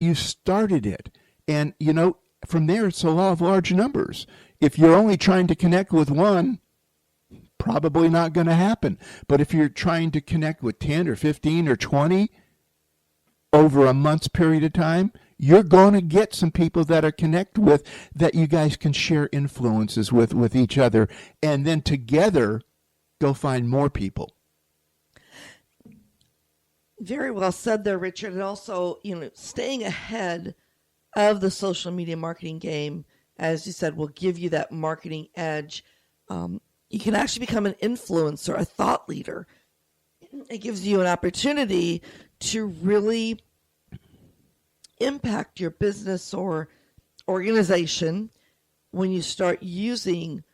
you started it. And, from there, it's a law of large numbers. If you're only trying to connect with one, probably not going to happen. But if you're trying to connect with 10 or 15 or 20 over a month's period of time, you're going to get some people that are connected with, that you guys can share influences with each other. And then together, go find more people. Very well said there, Richard. And also, staying ahead of the social media marketing game, as you said, will give you that marketing edge. You can actually become an influencer, a thought leader. It gives you an opportunity to really impact your business or organization when you start using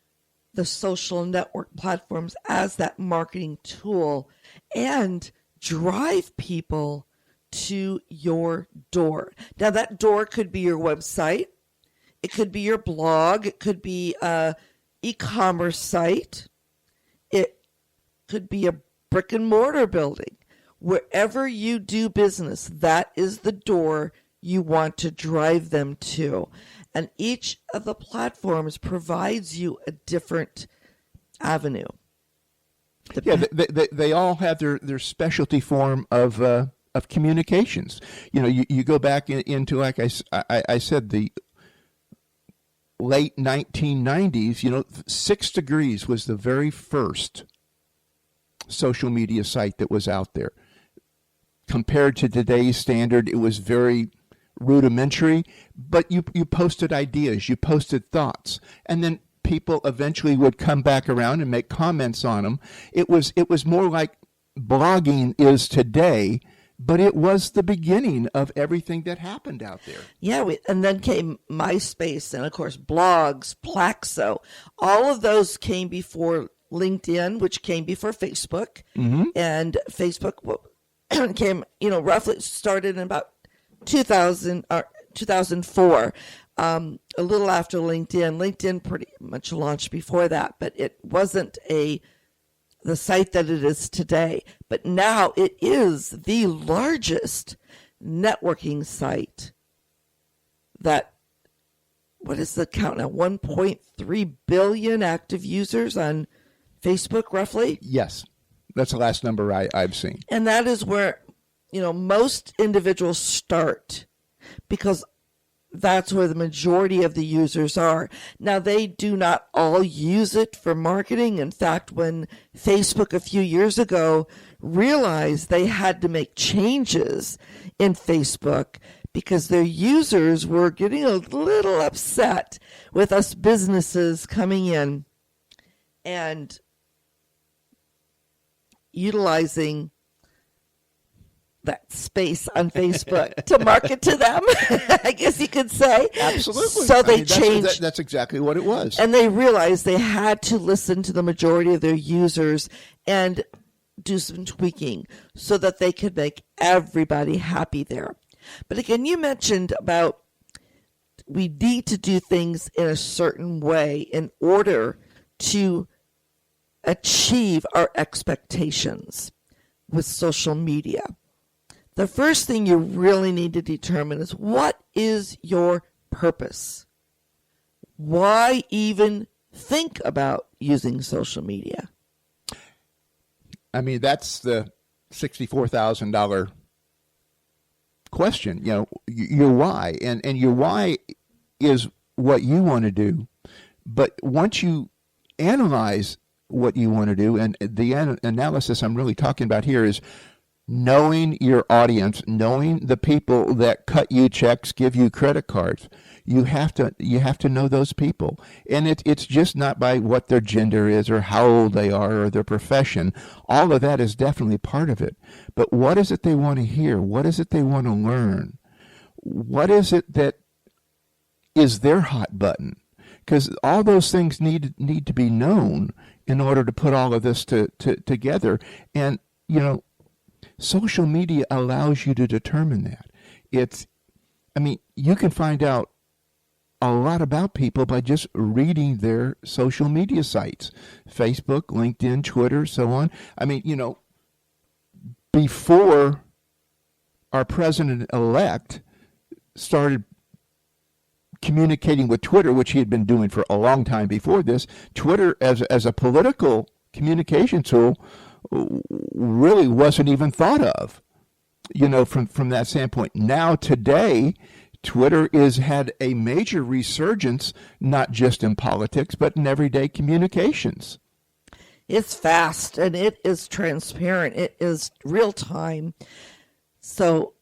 the social network platforms as that marketing tool and drive people to your door. Now, that door could be your website. It could be your blog. It could be a e-commerce site. It could be a brick and mortar building. Wherever you do business, that is the door you want to drive them to. And each of the platforms provides you a different avenue. Yeah, they all have their specialty form of communications. You go back into, like I said, the late 1990s. 6 Degrees was the very first social media site that was out there. Compared to today's standard, it was very rudimentary, but you posted ideas, you posted thoughts, and then people eventually would come back around and make comments on them. It was more like blogging is today, but it was the beginning of everything that happened out there. Yeah, and then came MySpace and, of course, blogs, Plaxo. All of those came before LinkedIn, which came before Facebook. Mm-hmm. And Facebook came, roughly started in about 2000 or 2004, a little after LinkedIn. LinkedIn pretty much launched before that, but it wasn't the site that it is today. But now it is the largest networking site. What is the count now? 1.3 billion active users on Facebook, roughly? Yes, that's the last number I've seen. And that is where, most individuals start, because that's where the majority of the users are. Now, they do not all use it for marketing. In fact, when Facebook a few years ago realized they had to make changes in Facebook because their users were getting a little upset with us businesses coming in and utilizing that space on Facebook to market to them, I guess you could say. Absolutely. So they changed. That's exactly what it was. And they realized they had to listen to the majority of their users and do some tweaking so that they could make everybody happy there. But again, you mentioned about we need to do things in a certain way in order to achieve our expectations with social media. The first thing you really need to determine is, what is your purpose? Why even think about using social media? I mean, that's the $64,000 question. Your why. And your why is what you want to do. But once you analyze what you want to do, and the analysis I'm really talking about here is knowing your audience, knowing the people that cut you checks, give you credit cards. You have to know those people. And it's just not by what their gender is or how old they are or their profession. All of that is definitely part of it. But what is it they want to hear? What is it they want to learn? What is it that is their hot button? Because all those things need to be known in order to put all of this together. And, social media allows you to determine that. You can find out a lot about people by just reading their social media sites, Facebook, LinkedIn, Twitter, so on. Before our president-elect, started communicating with Twitter, which he had been doing for a long time before this, Twitter as a political communication tool really wasn't even thought of, from that standpoint. Now, today, Twitter has had a major resurgence, not just in politics, but in everyday communications. It's fast and it is transparent. It is real time. So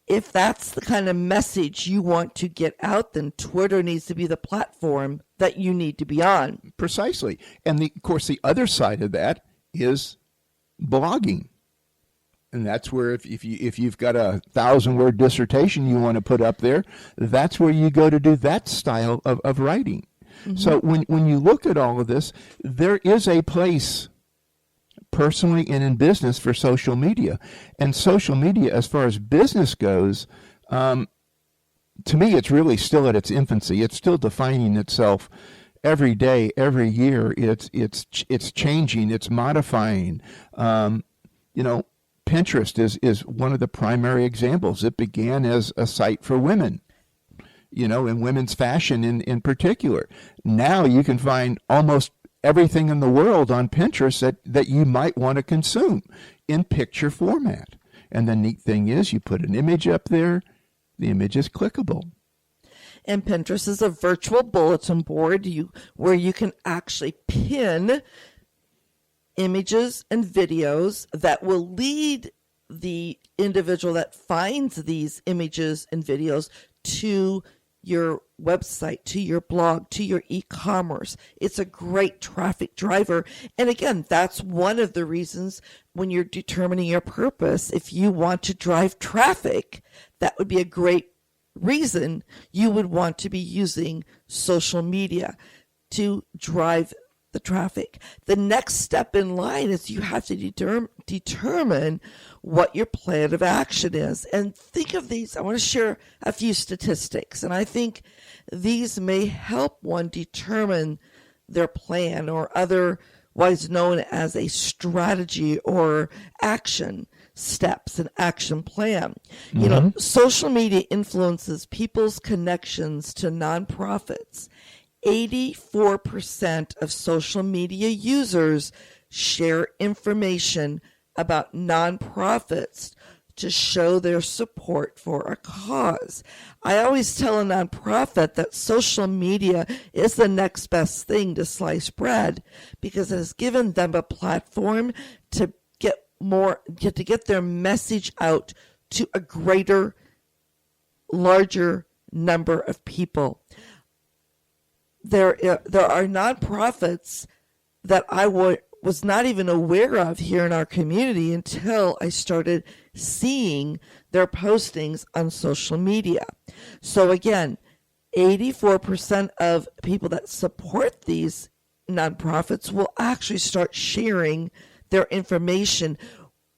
if that's the kind of message you want to get out, then Twitter needs to be the platform that you need to be on. Precisely. And of course, the other side of that is blogging. And that's where if you've got a 1,000-word dissertation you want to put up there, that's where you go to do that style of writing. Mm-hmm. So when you look at all of this, there is a place personally and in business for social media. And social media, as far as business goes, to me, it's really still at its infancy. It's still defining itself every day, every year. It's changing, it's modifying. Pinterest is one of the primary examples. It began as a site for women, in women's fashion in particular. Now you can find almost everything in the world on Pinterest that you might want to consume in picture format. And the neat thing is you put an image up there, the image is clickable. And Pinterest is a virtual bulletin board where you can actually pin images and videos that will lead the individual that finds these images and videos to your website, to your blog, to your e-commerce. It's a great traffic driver. And again, that's one of the reasons when you're determining your purpose, if you want to drive traffic, that would be a great reason you would want to be using social media to drive the traffic. The next step in line is you have to determine what your plan of action is. And think of these. I want to share a few statistics, and I think these may help one determine their plan, or otherwise known as a strategy or action steps, an action plan. Mm-hmm. Social media influences people's connections to nonprofits. 84% of social media users share information about nonprofits to show their support for a cause. I always tell a nonprofit that social media is the next best thing to sliced bread, because it has given them a platform to get their message out to a larger number of people. There are nonprofits that I was not even aware of here in our community until I started seeing their postings on social media. So again, 84% of people that support these nonprofits will actually start sharing their information,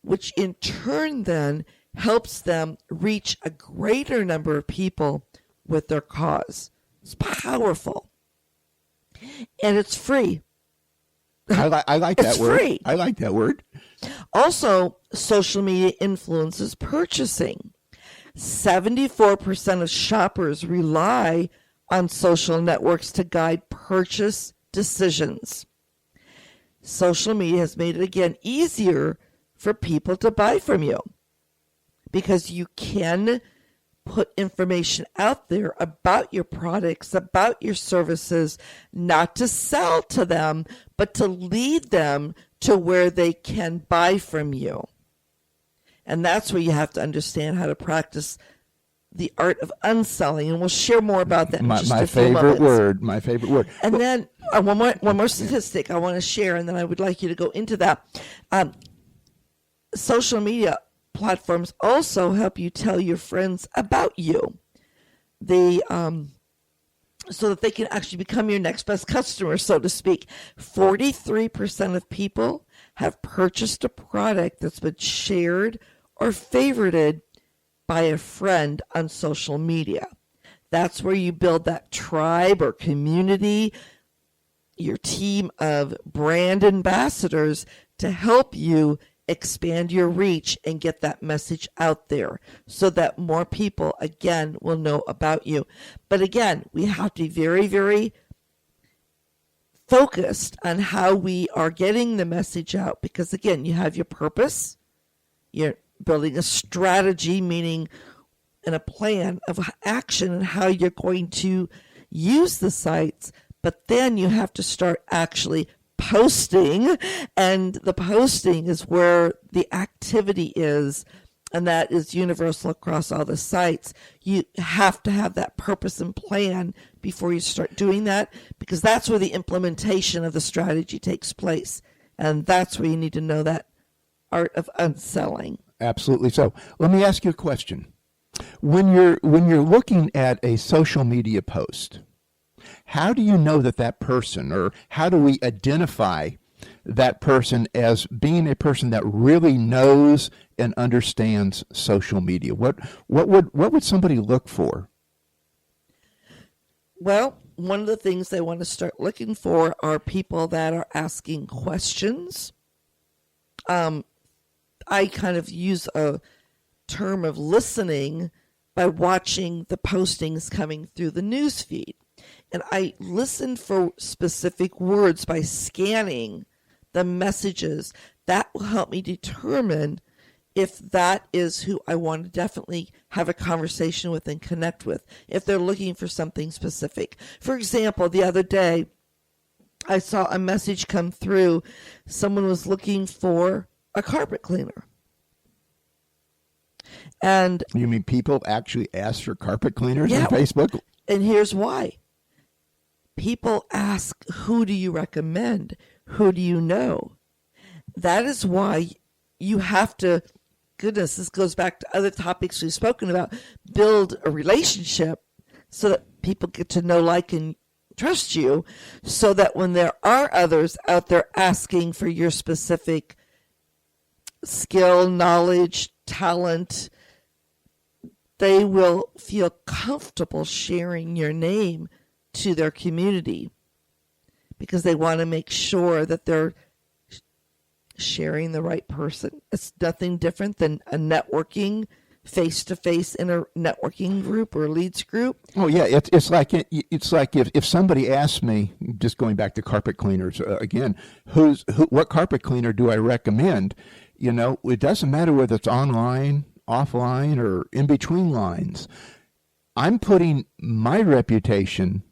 which in turn then helps them reach a greater number of people with their cause. It's powerful. And it's free. I like that word. Free. I like that word. Also, social media influences purchasing. 74% of shoppers rely on social networks to guide purchase decisions. Social media has made it, again, easier for people to buy from you, because you can put information out there about your products, about your services, not to sell to them, but to lead them to where they can buy from you. And that's where you have to understand how to practice the art of unselling. And we'll share more about that in just a few moments. My favorite word. And then one more statistic I want to share, and then I would like you to go into that. Social media platforms also help you tell your friends about you. So that they can actually become your next best customer, so to speak. 43% of people have purchased a product that's been shared or favorited by a friend on social media. That's where you build that tribe or community, your team of brand ambassadors to help you expand your reach and get that message out there so that more people, again, will know about you. But again, we have to be very, very focused on how we are getting the message out, because again, you have your purpose, you're building a strategy, meaning and a plan of action and how you're going to use the sites, but then you have to start actually posting, and the posting is where the activity is, and that is universal across all the sites. You have to have that purpose and plan before you start doing that, because that's where the implementation of the strategy takes place, and that's where you need to know that art of unselling. Absolutely. So let me ask you a question. When you're looking at a social media post, how do you know that person, or how do we identify that person as being a person that really knows and understands social media? What would somebody look for? Well, one of the things they want to start looking for are people that are asking questions. I kind of use a term of listening by watching the postings coming through the news feed. And I listen for specific words by scanning the messages. That will help me determine if that is who I want to definitely have a conversation with and connect with, if they're looking for something specific. For example, the other day, I saw a message come through. Someone was looking for a carpet cleaner. And you mean people actually ask for carpet cleaners on Facebook? And here's why. People ask, who do you recommend? Who do you know? That is why you have to, goodness, this goes back to other topics we've spoken about, build a relationship so that people get to know, like, and trust you, so that when there are others out there asking for your specific skill, knowledge, talent, they will feel comfortable sharing your name to their community, because they want to make sure that they're sharing the right person. It's nothing different than a networking, face-to-face in a networking group or leads group. Oh yeah, it's like if somebody asked me, just going back to carpet cleaners again, what carpet cleaner do I recommend? You know, it doesn't matter whether it's online, offline, or in between lines. I'm putting my reputation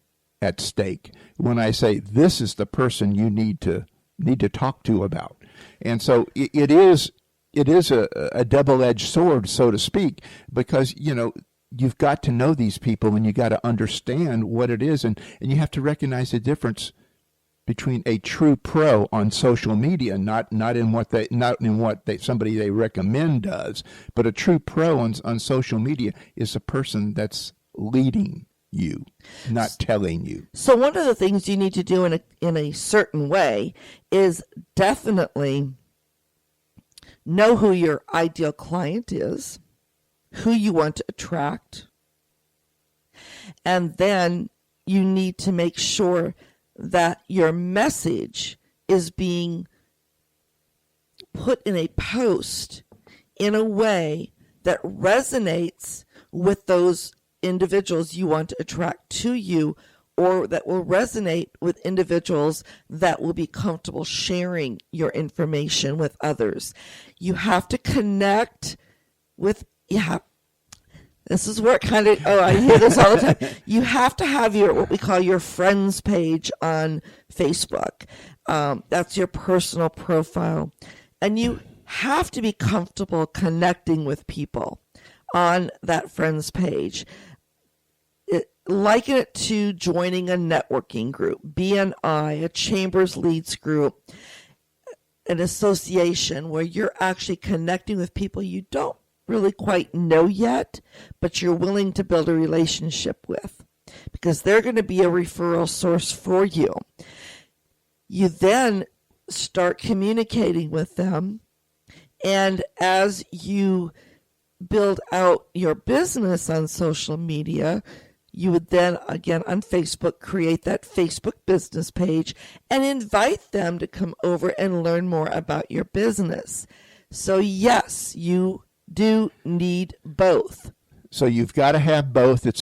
at stake when I say this is the person you need to talk to about. And so it is a double-edged sword, so to speak, because you've got to know these people and you got to understand what it is, and you have to recognize the difference between a true pro on social media, not in what somebody they recommend does, but a true pro on social media is a person that's leading you, not telling you. So one of the things you need to do in a certain way is definitely know who your ideal client is, who you want to attract, and then you need to make sure that your message is being put in a post in a way that resonates with those individuals you want to attract to you, or that will resonate with individuals that will be comfortable sharing your information with others. You have to connect with, this is where it kind of, I hear this all the time. You have to have what we call your friends page on Facebook. That's your personal profile. And you have to be comfortable connecting with people on that friends page. Liken it to joining a networking group, BNI, a Chambers Leads group, an association where you're actually connecting with people you don't really quite know yet, but you're willing to build a relationship with, because they're going to be a referral source for you. You then start communicating with them, and as you build out your business on social media, you would then, again, on Facebook, create that Facebook business page and invite them to come over and learn more about your business. So, yes, you do need both. So you've got to have both. It's